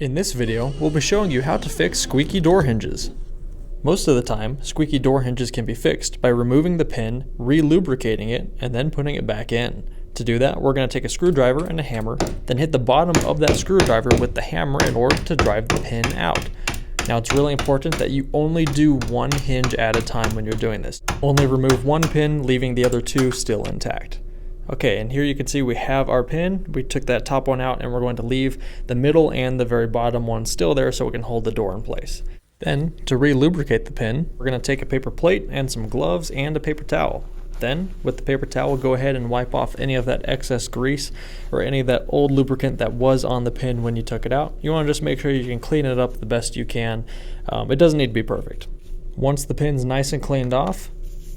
In this video, we'll be showing you how to fix squeaky door hinges. Most of the time, squeaky door hinges can be fixed by removing the pin, re-lubricating it, and then putting it back in. To do that, we're going to take a screwdriver and a hammer, then hit the bottom of that screwdriver with the hammer in order to drive the pin out. Now it's really important that you only do one hinge at a time when you're doing this. Only remove one pin, leaving the other two still intact. Okay, and here you can see we have our pin. We took that top one out and we're going to leave the middle and the very bottom one still there so we can hold the door in place. Then, to re-lubricate the pin, we're going to take a paper plate and some gloves and a paper towel. Then, with the paper towel, go ahead and wipe off any of that excess grease or any of that old lubricant that was on the pin when you took it out. You want to just make sure you can clean it up the best you can. It doesn't need to be perfect. Once the pin's nice and cleaned off,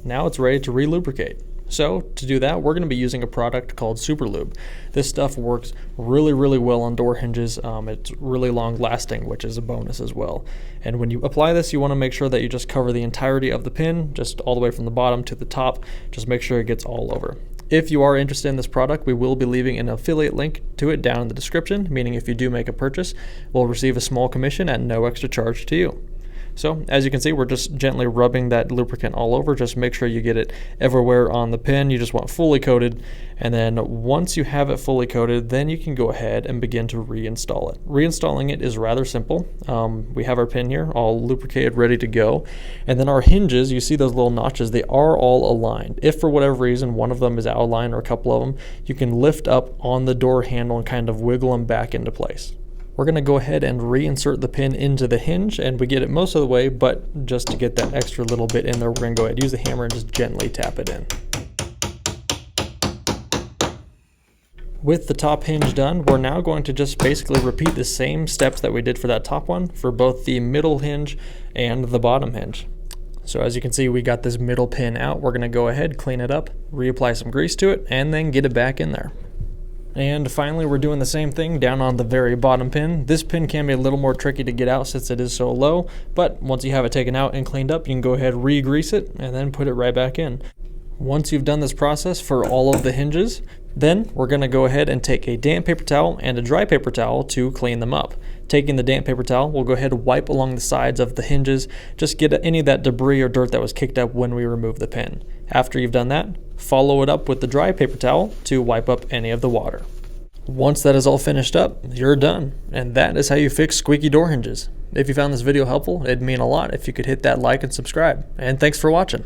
now it's ready to re-lubricate. So to do that, we're going to be using a product called Super Lube. This stuff works really well on door hinges. It's really long lasting, which is a bonus as well. And when you apply this, you want to make sure that you just cover the entirety of the pin, just all the way from the bottom to the top. Just make sure it gets all over. If you are interested in this product, we will be leaving an affiliate link to it down in the description, meaning if you do make a purchase, we'll receive a small commission at no extra charge to you. So as you can see, we're just gently rubbing that lubricant all over. Just make sure you get it everywhere on the pin. You just want fully coated. And then once you have it fully coated, then you can go ahead and begin to reinstall it. Reinstalling it is rather simple. We have our pin here all lubricated, ready to go. And then our hinges, you see those little notches, they are all aligned. If for whatever reason one of them is out of line or a couple of them, you can lift up on the door handle and kind of wiggle them back into place. We're going to go ahead and reinsert the pin into the hinge, and we get it most of the way, but just to get that extra little bit in there, we're going to go ahead and use the hammer and just gently tap it in. With the top hinge done, we're now going to just basically repeat the same steps that we did for that top one for both the middle hinge and the bottom hinge. So as you can see, we got this middle pin out. We're going to go ahead, clean it up, reapply some grease to it, and then get it back in there. And finally, we're doing the same thing down on the very bottom pin. This pin can be a little more tricky to get out since it is so low, but once you have it taken out and cleaned up, you can go ahead, re-grease it, and then put it right back in. Once you've done this process for all of the hinges, then we're going to go ahead and take a damp paper towel and a dry paper towel to clean them up. Taking the damp paper towel, we'll go ahead and wipe along the sides of the hinges, just get any of that debris or dirt that was kicked up when we removed the pin. After you've done that, follow it up with the dry paper towel to wipe up any of the water. Once that is all finished up, you're done. And that is how you fix squeaky door hinges. If you found this video helpful, it'd mean a lot if you could hit that like and subscribe. And thanks for watching.